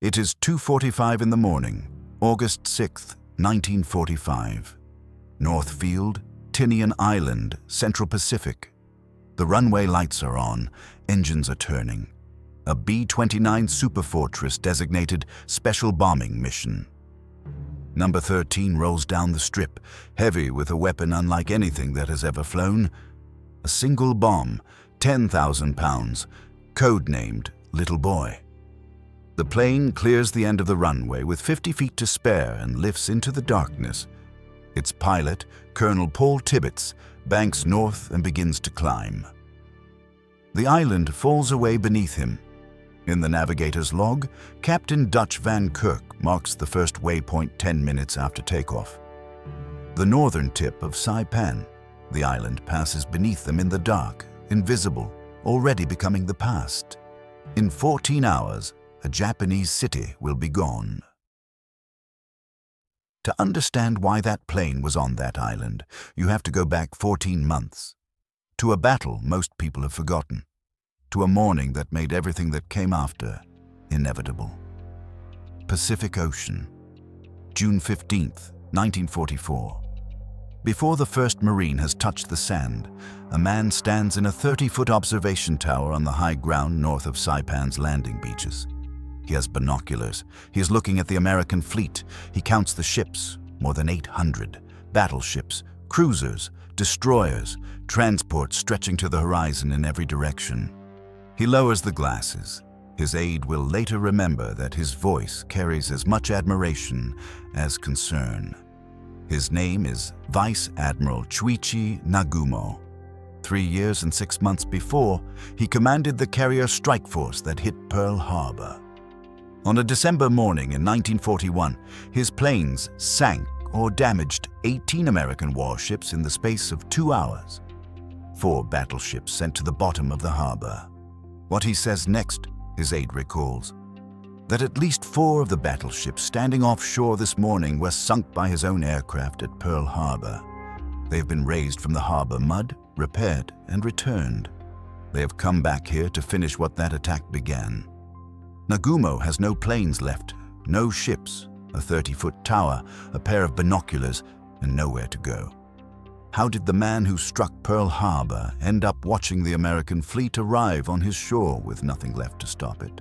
It is 2:45 in the morning, August 6th, 1945. Northfield, Tinian Island, Central Pacific. The runway lights are on, engines are turning. A B-29 Superfortress designated Special Bombing Mission. Number 13 rolls down the strip, heavy with a weapon unlike anything that has ever flown. A single bomb, 10,000 pounds, codenamed Little Boy. The plane clears the end of the runway with 50 feet to spare and lifts into the darkness. Its pilot, Colonel Paul Tibbets, banks north and begins to climb. The island falls away beneath him. In the navigator's log, Captain Dutch Van Kirk marks the first waypoint 10 minutes after takeoff. The northern tip of Saipan, the island passes beneath them in the dark, invisible, already becoming the past. In 14 hours, a Japanese city will be gone. To understand why that plane was on that island, you have to go back 14 months. To a battle most people have forgotten. To a morning that made everything that came after inevitable. Pacific Ocean, June 15th, 1944. Before the first Marine has touched the sand, a man stands in a 30-foot observation tower on the high ground north of Saipan's landing beaches. He has binoculars. He is looking at the American fleet. He counts the ships, more than 800, battleships, cruisers, destroyers, transports stretching to the horizon in every direction. He lowers the glasses. His aide will later remember that his voice carries as much admiration as concern. His name is Vice Admiral Chuichi Nagumo. 3 years and 6 months before, he commanded the carrier strike force that hit Pearl Harbor. On a December morning in 1941, his planes sank or damaged 18 American warships in the space of 2 hours. 4 battleships sent to the bottom of the harbor. What he says next, his aide recalls, that at least 4 of the battleships standing offshore this morning were sunk by his own aircraft at Pearl Harbor. They have been raised from the harbor mud, repaired, and returned. They have come back here to finish what that attack began. Nagumo has no planes left, no ships, a 30-foot tower, a pair of binoculars, and nowhere to go. How did the man who struck Pearl Harbor end up watching the American fleet arrive on his shore with nothing left to stop it?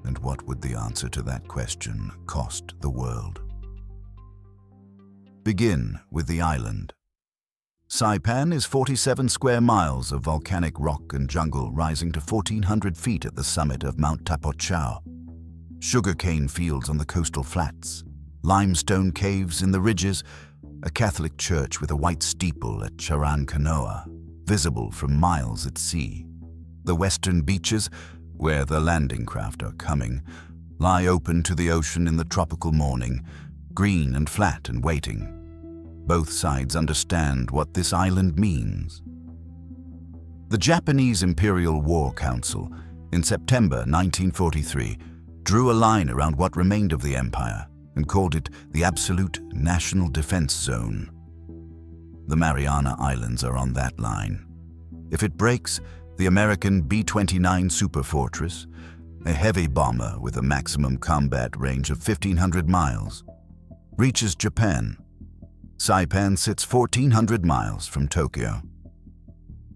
And what would the answer to that question cost the world? Begin with the island. Saipan is 47 square miles of volcanic rock and jungle rising to 1,400 feet at the summit of Mount Tapochau. Sugarcane fields on the coastal flats, limestone caves in the ridges, a Catholic church with a white steeple at Charankanoa, visible from miles at sea. The western beaches, where the landing craft are coming, lie open to the ocean in the tropical morning, green and flat and waiting. Both sides understand what this island means. The Japanese Imperial War Council, in September 1943, drew a line around what remained of the empire and called it the Absolute National Defense Zone. The Mariana Islands are on that line. If it breaks, the American B-29 Superfortress, a heavy bomber with a maximum combat range of 1,500 miles, reaches Japan. Saipan sits 1,400 miles from Tokyo.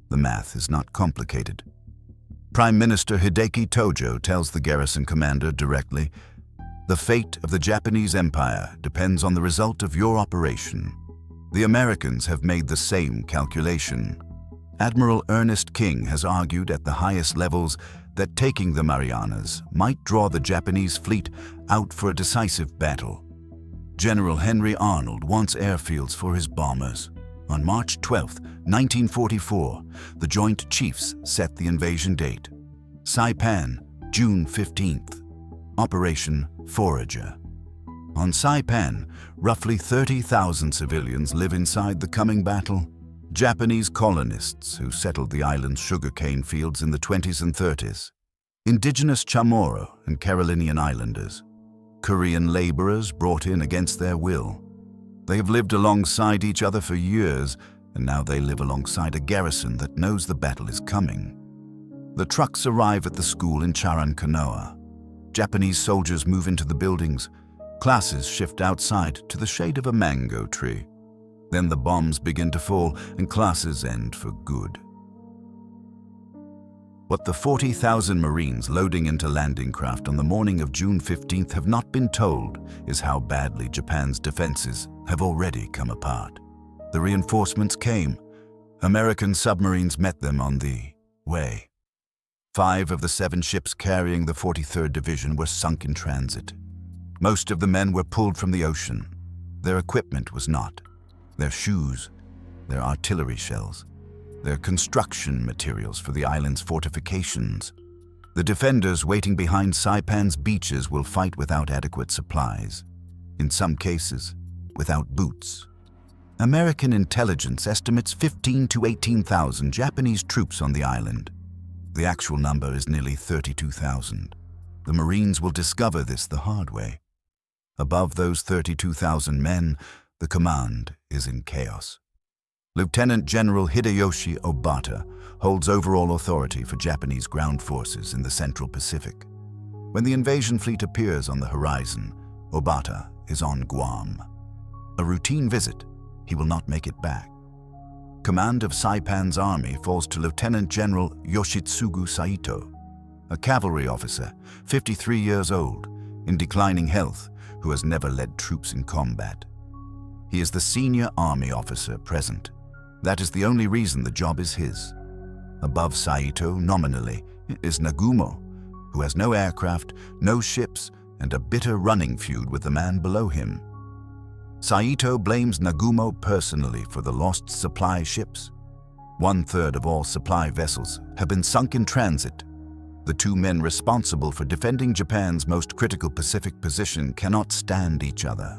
The math is not complicated. Prime Minister Hideki Tojo tells the garrison commander directly, "The fate of the Japanese Empire depends on the result of your operation." The Americans have made the same calculation. Admiral Ernest King has argued at the highest levels that taking the Marianas might draw the Japanese fleet out for a decisive battle. General Henry Arnold wants airfields for his bombers. On March 12, 1944, the Joint Chiefs set the invasion date. Saipan, June 15th. Operation Forager. On Saipan, roughly 30,000 civilians live inside the coming battle. Japanese colonists who settled the island's sugarcane fields in the 20s and 30s. Indigenous Chamorro and Carolinian Islanders. Korean laborers brought in against their will. They have lived alongside each other for years, and now they live alongside a garrison that knows the battle is coming. The trucks arrive at the school in Charankanoa. Japanese soldiers move into the buildings. Classes shift outside to the shade of a mango tree. Then the bombs begin to fall and classes end for good. What the 40,000 Marines loading into landing craft on the morning of June 15th have not been told is how badly Japan's defenses have already come apart. The reinforcements came. American submarines met them on the way. 5 of the 7 ships carrying the 43rd Division were sunk in transit. Most of the men were pulled from the ocean. Their equipment was not. Their shoes, their artillery shells, their construction materials for the island's fortifications. The defenders waiting behind Saipan's beaches will fight without adequate supplies. In some cases, without boots. American intelligence estimates 15,000 to 18,000 Japanese troops on the island. The actual number is nearly 32,000. The Marines will discover this the hard way. Above those 32,000 men, the command is in chaos. Lieutenant General Hideyoshi Obata holds overall authority for Japanese ground forces in the Central Pacific. When the invasion fleet appears on the horizon, Obata is on Guam. A routine visit, he will not make it back. Command of Saipan's army falls to Lieutenant General Yoshitsugu Saito, a cavalry officer, 53 years old, in declining health, who has never led troops in combat. He is the senior army officer present. That is the only reason the job is his. Above Saito, nominally, is Nagumo, who has no aircraft, no ships, and a bitter running feud with the man below him. Saito blames Nagumo personally for the lost supply ships. 1/3 of all supply vessels have been sunk in transit. The 2 men responsible for defending Japan's most critical Pacific position cannot stand each other.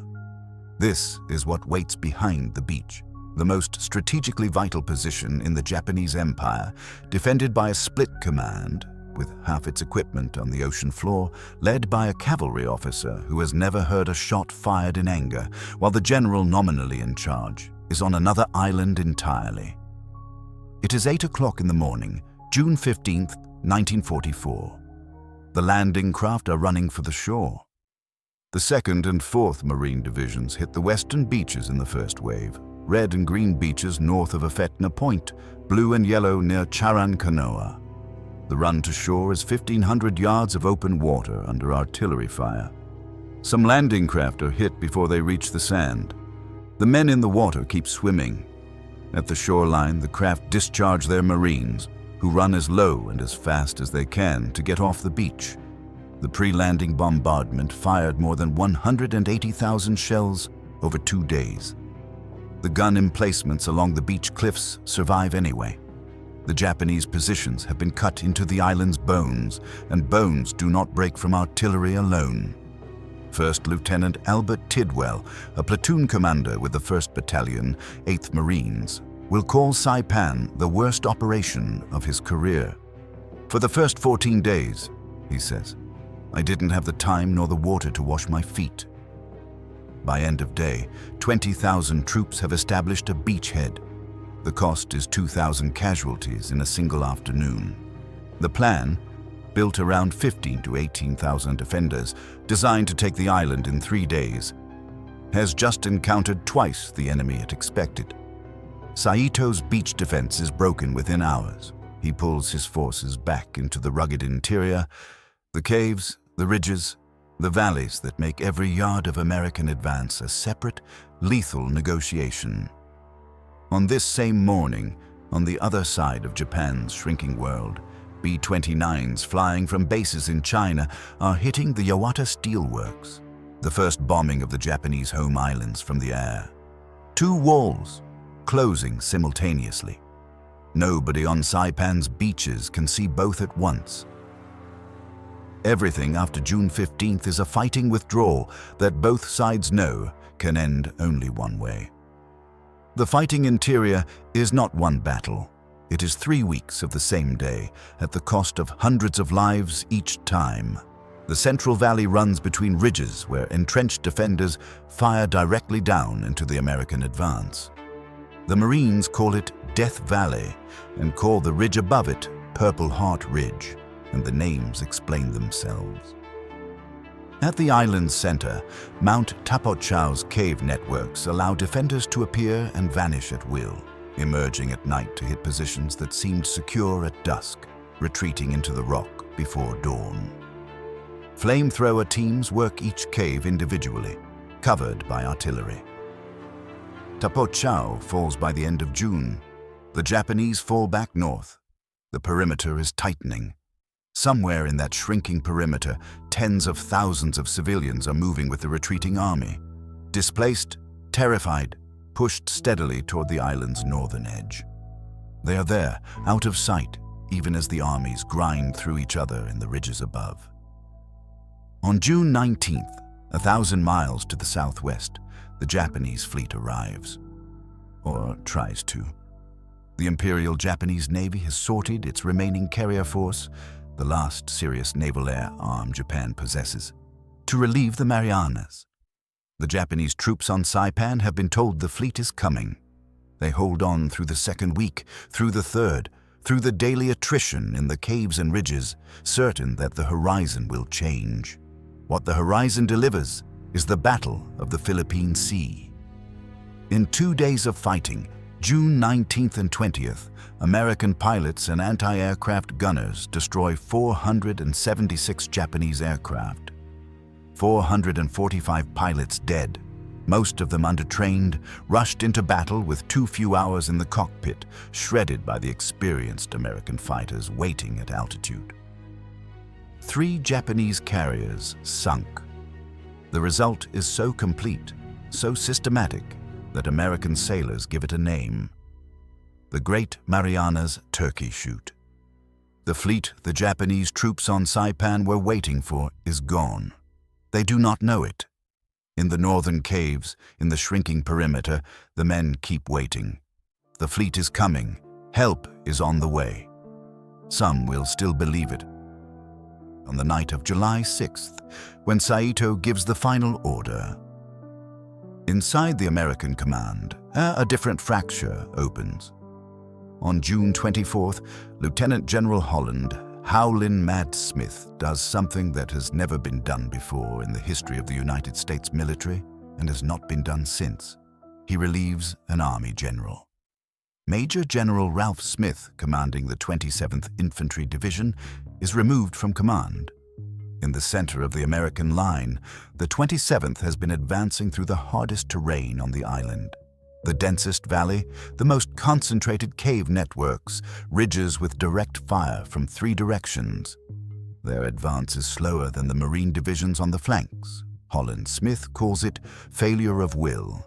This is what waits behind the beach, the most strategically vital position in the Japanese Empire, defended by a split command, with half its equipment on the ocean floor, led by a cavalry officer who has never heard a shot fired in anger, while the general nominally in charge is on another island entirely. It is 8 o'clock in the morning, June 15th, 1944. The landing craft are running for the shore. The 2nd and 4th Marine Divisions hit the western beaches in the first wave, red and green beaches north of Afetna Point, blue and yellow near Charankanoa. The run to shore is 1,500 yards of open water under artillery fire. Some landing craft are hit before they reach the sand. The men in the water keep swimming. At the shoreline, the craft discharge their Marines, who run as low and as fast as they can to get off the beach. The pre-landing bombardment fired more than 180,000 shells over 2 days. The gun emplacements along the beach cliffs survive anyway. The Japanese positions have been cut into the island's bones, and bones do not break from artillery alone. First Lieutenant Albert Tidwell, a platoon commander with the 1st Battalion, 8th Marines, will call Saipan the worst operation of his career. For the first 14 days, he says, I didn't have the time nor the water to wash my feet. By end of day, 20,000 troops have established a beachhead. The cost is 2,000 casualties in a single afternoon. The plan, built around 15,000 to 18,000 defenders, designed to take the island in 3 days, has just encountered twice the enemy it expected. Saito's beach defense is broken within hours. He pulls his forces back into the rugged interior, the caves, the ridges, the valleys that make every yard of American advance a separate, lethal negotiation. On this same morning, on the other side of Japan's shrinking world, B-29s flying from bases in China are hitting the Yawata steelworks, the first bombing of the Japanese home islands from the air. 2 walls, closing simultaneously. Nobody on Saipan's beaches can see both at once. Everything after June 15th is a fighting withdrawal that both sides know can end only one way. The fighting interior is not one battle. It is 3 weeks of the same day, at the cost of hundreds of lives each time. The Central Valley runs between ridges where entrenched defenders fire directly down into the American advance. The Marines call it Death Valley and call the ridge above it Purple Heart Ridge, and the names explain themselves. At the island's center, Mount Tapochao's cave networks allow defenders to appear and vanish at will, emerging at night to hit positions that seemed secure at dusk, retreating into the rock before dawn. Flamethrower teams work each cave individually, covered by artillery. Tapochao falls by the end of June. The Japanese fall back north. The perimeter is tightening. Somewhere in that shrinking perimeter, tens of thousands of civilians are moving with the retreating army. Displaced, terrified, pushed steadily toward the island's northern edge. They are there, out of sight, even as the armies grind through each other in the ridges above. On June 19th, 1,000 miles to the southwest, the Japanese fleet arrives. Or tries to. The Imperial Japanese Navy has sorted its remaining carrier force, the last serious naval air arm Japan possesses, to relieve the Marianas. The Japanese troops on Saipan have been told the fleet is coming. They hold on through the second week, through the third, through the daily attrition in the caves and ridges, certain that the horizon will change. What the horizon delivers is the Battle of the Philippine Sea. In 2 days of fighting, June 19th and 20th, American pilots and anti-aircraft gunners destroy 476 Japanese aircraft. 445 pilots dead, most of them undertrained, rushed into battle with too few hours in the cockpit, shredded by the experienced American fighters waiting at altitude. 3 Japanese carriers sunk. The result is so complete, so systematic, that American sailors give it a name: the Great Marianas Turkey Shoot. The fleet the Japanese troops on Saipan were waiting for is gone. They do not know it. In the northern caves, in the shrinking perimeter, the men keep waiting. The fleet is coming. Help is on the way. Some will still believe it. On the night of July 6th, when Saito gives the final order, inside the American command, a different fracture opens. On June 24th, Lieutenant General Holland, Howlin' Mad Smith, does something that has never been done before in the history of the United States military and has not been done since. He relieves an Army general. Major General Ralph Smith, commanding the 27th Infantry Division, is removed from command. In the center of the American line, the 27th has been advancing through the hardest terrain on the island. The densest valley, the most concentrated cave networks, ridges with direct fire from 3 directions. Their advance is slower than the Marine divisions on the flanks. Holland Smith calls it failure of will.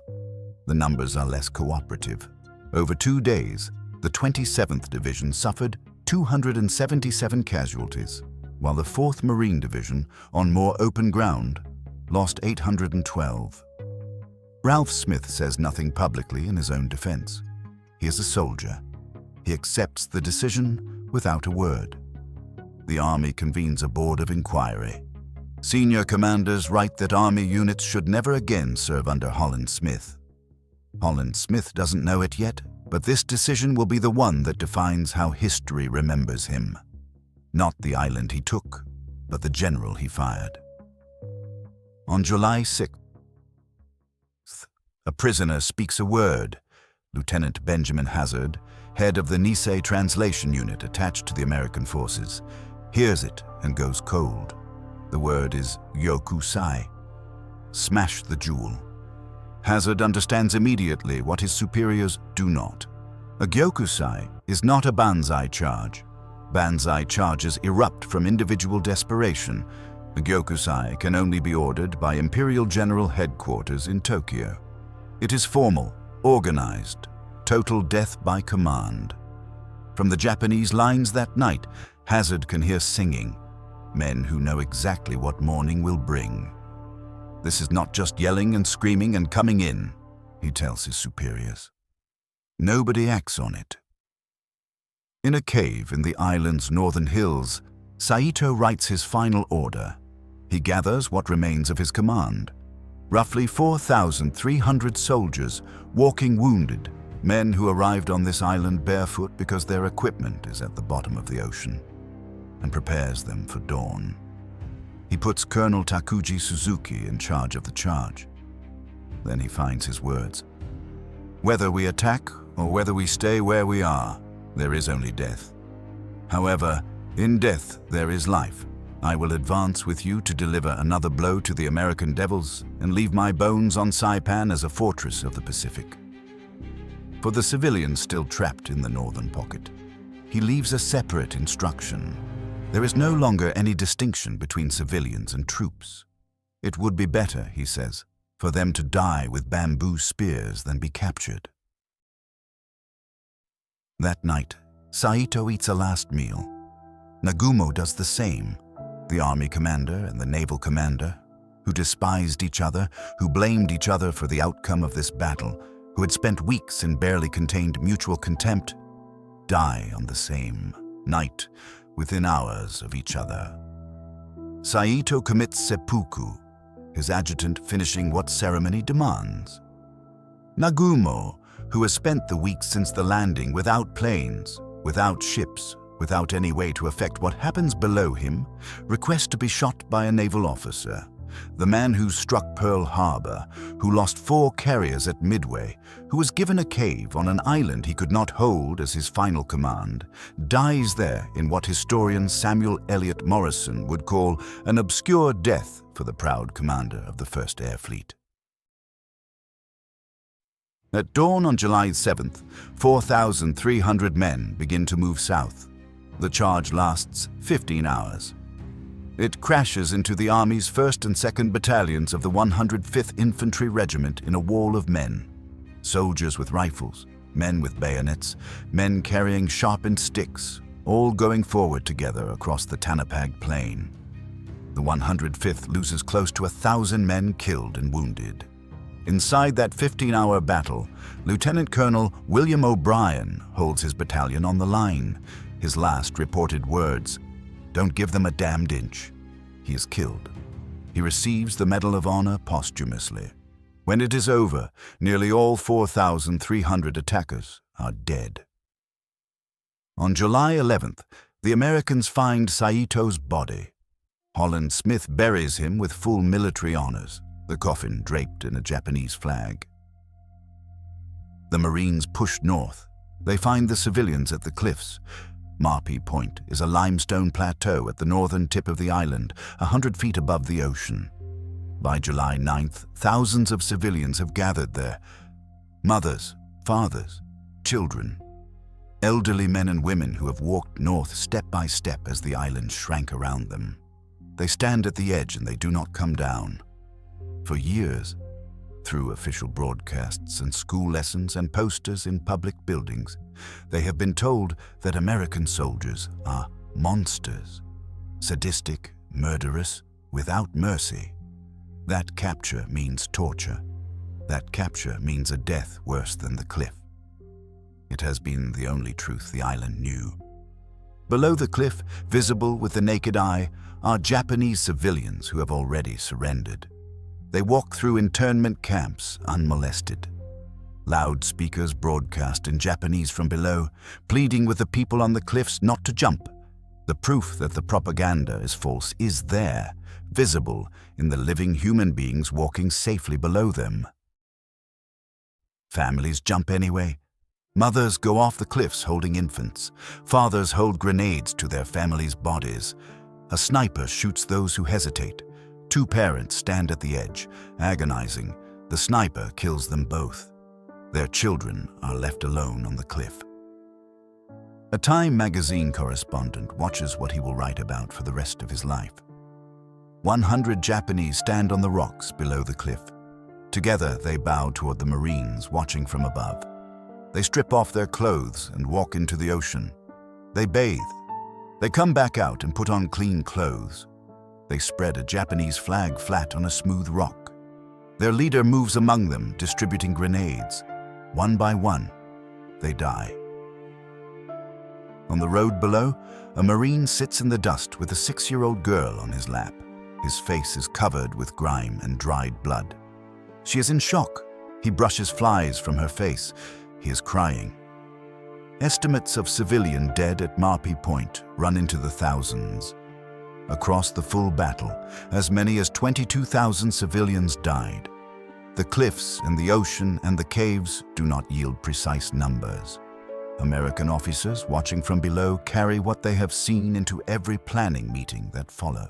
The numbers are less cooperative. Over 2 days, the 27th Division suffered 277 casualties, while the 4th Marine Division, on more open ground, lost 812. Ralph Smith says nothing publicly in his own defense. He is a soldier. He accepts the decision without a word. The Army convenes a board of inquiry. Senior commanders write that Army units should never again serve under Holland Smith. Holland Smith doesn't know it yet, but this decision will be the one that defines how history remembers him. Not the island he took, but the general he fired. On July 6th, a prisoner speaks a word. Lieutenant Benjamin Hazard, head of the Nisei translation unit attached to the American forces, hears it and goes cold. The word is Yokusai. Smash the jewel. Hazard understands immediately what his superiors do not. A Gyokusai is not a Banzai charge. Banzai charges erupt from individual desperation. A Gyokusai can only be ordered by Imperial General Headquarters in Tokyo. It is formal, organized, total death by command. From the Japanese lines that night, Hazard can hear singing, men who know exactly what morning will bring. This is not just yelling and screaming and coming in, he tells his superiors. Nobody acts on it. In a cave in the island's northern hills, Saito writes his final order. He gathers what remains of his command. Roughly 4,300 soldiers, walking wounded, men who arrived on this island barefoot because their equipment is at the bottom of the ocean, and prepares them for dawn. He puts Colonel Takuji Suzuki in charge of the charge. Then he finds his words. Whether we attack or whether we stay where we are, there is only death. However, in death there is life. I will advance with you to deliver another blow to the American devils and leave my bones on Saipan as a fortress of the Pacific. For the civilians still trapped in the northern pocket, he leaves a separate instruction. There is no longer any distinction between civilians and troops. It would be better, he says, for them to die with bamboo spears than be captured. That night, Saito eats a last meal. Nagumo does the same. The army commander and the naval commander, who despised each other, who blamed each other for the outcome of this battle, who had spent weeks in barely contained mutual contempt, die on the same night, within hours of each other. Saito commits seppuku, his adjutant finishing what ceremony demands. Nagumo, who has spent the weeks since the landing without planes, without ships, without any way to affect what happens below him, requests to be shot by a naval officer, the man who struck Pearl Harbor, who lost 4 carriers at Midway, who was given a cave on an island he could not hold as his final command, dies there in what historian Samuel Eliot Morison would call an obscure death for the proud commander of the 1st Air Fleet. At dawn on July 7th, 4,300 men begin to move south. The charge lasts 15 hours. It crashes into the Army's 1st and 2nd Battalions of the 105th Infantry Regiment in a wall of men. Soldiers with rifles, men with bayonets, men carrying sharpened sticks, all going forward together across the Tanapag Plain. The 105th loses close to 1,000 men killed and wounded. Inside that 15-hour battle, Lieutenant Colonel William O'Brien holds his battalion on the line. His last reported words, "Don't give them a damned inch." He is killed. He receives the Medal of Honor posthumously. When it is over, nearly all 4,300 attackers are dead. On July 11th, the Americans find Saito's body. Holland Smith buries him with full military honors, the coffin draped in a Japanese flag. The Marines push north. They find the civilians at the cliffs. Marpi Point is a limestone plateau at the northern tip of the island, 100 feet above the ocean. By July 9th, thousands of civilians have gathered there. Mothers, fathers, children, elderly men and women who have walked north step by step as the island shrank around them. They stand at the edge and they do not come down. For years, through official broadcasts and school lessons and posters in public buildings, they have been told that American soldiers are monsters, sadistic, murderous, without mercy. That capture means torture. That capture means a death worse than the cliff. It has been the only truth the island knew. Below the cliff, visible with the naked eye, are Japanese civilians who have already surrendered. They walk through internment camps unmolested. Loudspeakers broadcast in Japanese from below, pleading with the people on the cliffs not to jump. The proof that the propaganda is false is there, visible in the living human beings walking safely below them. Families jump anyway. Mothers go off the cliffs holding infants. Fathers hold grenades to their families' bodies. A sniper shoots those who hesitate. 2 parents stand at the edge, agonizing. The sniper kills them both. Their children are left alone on the cliff. A Time magazine correspondent watches what he will write about for the rest of his life. 100 Japanese stand on the rocks below the cliff. Together they bow toward the Marines watching from above. They strip off their clothes and walk into the ocean. They bathe. They come back out and put on clean clothes. They spread a Japanese flag flat on a smooth rock. Their leader moves among them, distributing grenades. One by one, they die. On the road below, a Marine sits in the dust with a 6-year-old girl on his lap. His face is covered with grime and dried blood. She is in shock. He brushes flies from her face. He is crying. Estimates of civilian dead at Marpi Point run into the thousands. Across the full battle, as many as 22,000 civilians died. The cliffs and the ocean and the caves do not yield precise numbers. American officers watching from below carry what they have seen into every planning meeting that follows.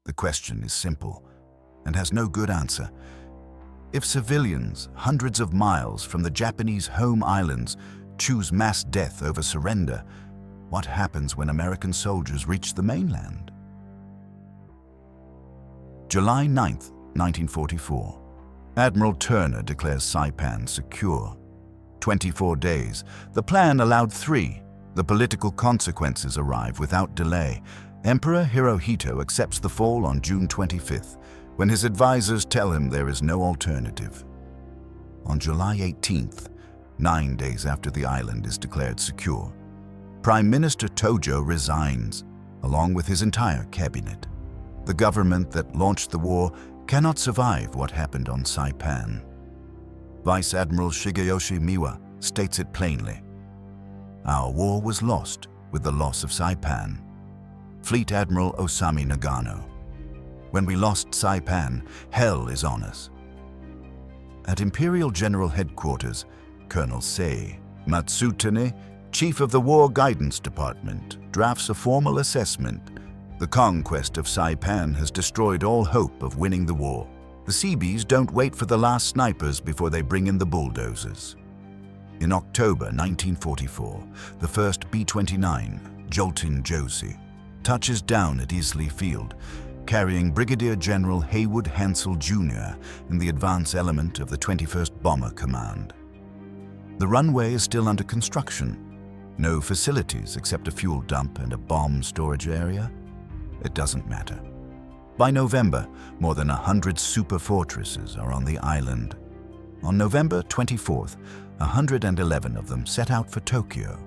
The question is simple and has no good answer. If civilians hundreds of miles from the Japanese home islands choose mass death over surrender, what happens when American soldiers reach the mainland? July 9, 1944. Admiral Turner declares Saipan secure. 24 days. The plan allowed 3. The political consequences arrive without delay. Emperor Hirohito accepts the fall on June 25th, when his advisors tell him there is no alternative. On July 18th, 9 days after the island is declared secure, Prime Minister Tojo resigns, along with his entire cabinet. The government that launched the war cannot survive what happened on Saipan. Vice Admiral Shigeyoshi Miwa states it plainly. Our war was lost with the loss of Saipan. Fleet Admiral Osami Nagano. When we lost Saipan, hell is on us. At Imperial General Headquarters, Colonel Sei Matsutane, Chief of the War Guidance Department, drafts a formal assessment. The conquest of Saipan has destroyed all hope of winning the war. The Seabees don't wait for the last snipers before they bring in the bulldozers. In October 1944, the first B-29, Joltin Josie, touches down at Isley Field, carrying Brigadier General Haywood Hansel Jr. in the advance element of the 21st Bomber Command. The runway is still under construction. No facilities except a fuel dump and a bomb storage area. It doesn't matter. By November, more than 100 super fortresses are on the island. On November 24th, 111 of them set out for Tokyo,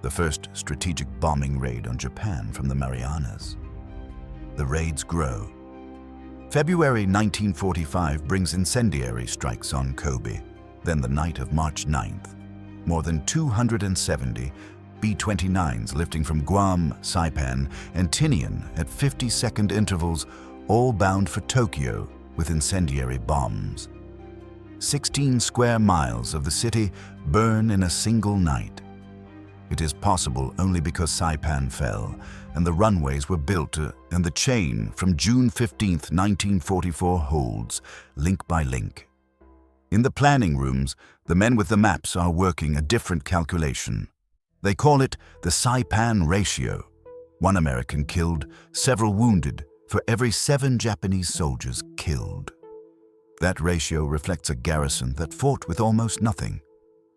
the first strategic bombing raid on Japan from the Marianas. The raids grow. February 1945 brings incendiary strikes on Kobe. Then the night of March 9th, more than 270 B-29s lifting from Guam, Saipan, and Tinian at 50-second intervals, all bound for Tokyo with incendiary bombs. 16 square miles of the city burn in a single night. It is possible only because Saipan fell and the runways were built, and the chain from June 15, 1944 holds, link by link. In the planning rooms, the men with the maps are working a different calculation. They call it the Saipan ratio. 1 American killed, several wounded, for every 7 Japanese soldiers killed. That ratio reflects a garrison that fought with almost nothing.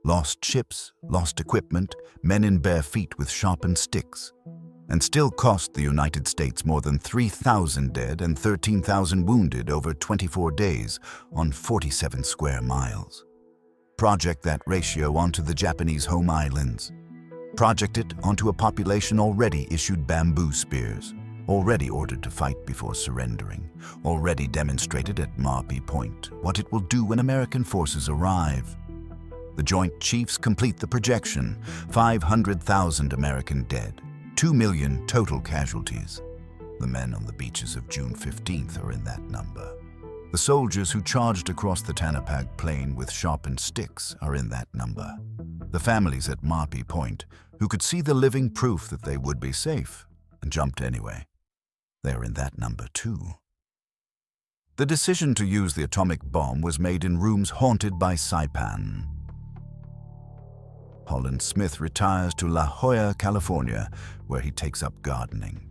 Lost ships, lost equipment, men in bare feet with sharpened sticks, and still cost the United States more than 3,000 dead and 13,000 wounded over 24 days on 47 square miles. Project that ratio onto the Japanese home islands. Project it onto a population already issued bamboo spears, already ordered to fight before surrendering, already demonstrated at Marpi Point what it will do when American forces arrive. The Joint Chiefs complete the projection: 500,000 American dead, 2 million total casualties. The men on the beaches of June 15th are in that number. The soldiers who charged across the Tanapag Plain with sharpened sticks are in that number. The families at Marpi Point, who could see the living proof that they would be safe and jumped anyway, they are in that number too. The decision to use the atomic bomb was made in rooms haunted by Saipan. Holland Smith retires to La Jolla, California, where he takes up gardening.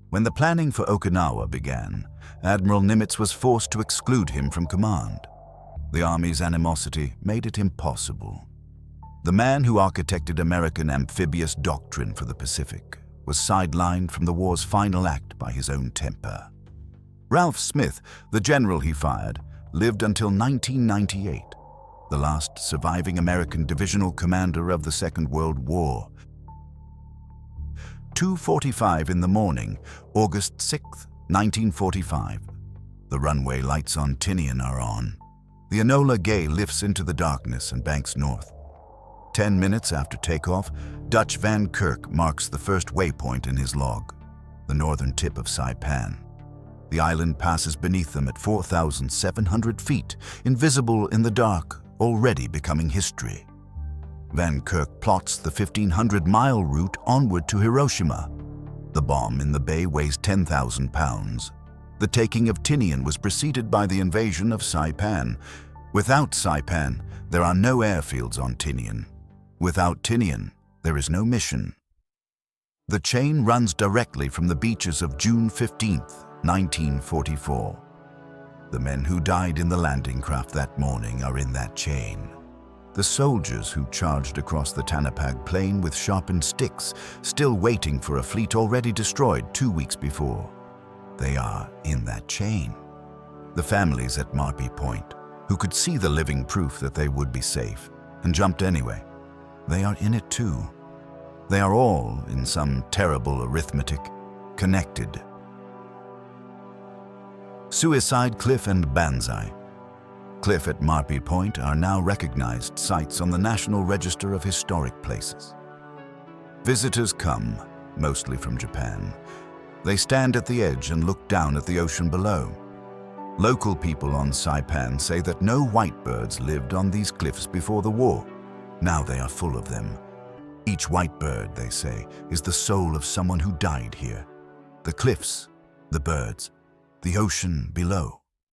When the planning for Okinawa began, Admiral Nimitz was forced to exclude him from command. The Army's animosity made it impossible. The man who architected American amphibious doctrine for the Pacific was sidelined from the war's final act by his own temper. Ralph Smith, the general he fired, lived until 1998, the last surviving American divisional commander of the Second World War. 2:45 in the morning, August 6, 1945. The runway lights on Tinian are on. The Enola Gay lifts into the darkness and banks north. 10 minutes after takeoff, Dutch Van Kirk marks the first waypoint in his log. the northern tip of Saipan. The island passes beneath them at 4,700 feet, invisible in the dark, already becoming history. Van Kirk plots the 1,500-mile route onward to Hiroshima. The bomb in the bay weighs 10,000 pounds. The taking of Tinian was preceded by the invasion of Saipan. Without Saipan, there are no airfields on Tinian. Without Tinian, there is no mission. The chain runs directly from the beaches of June 15, 1944. The men who died in the landing craft that morning are in that chain. The soldiers who charged across the Tanapag plain with sharpened sticks, still waiting for a fleet already destroyed 2 weeks before. They are in that chain. The families at Marpi Point, who could see the living proof that they would be safe, and jumped anyway, they are in it too. They are all, in some terrible arithmetic, connected. Suicide Cliff and Banzai. Cliff at Marpi Point are now recognized sites on the National Register of Historic Places. Visitors come, mostly from Japan. They stand at the edge and look down at the ocean below. Local people on Saipan say that no white birds lived on these cliffs before the war. Now they are full of them. Each white bird, they say, is the soul of someone who died here. The cliffs, the birds, the ocean below.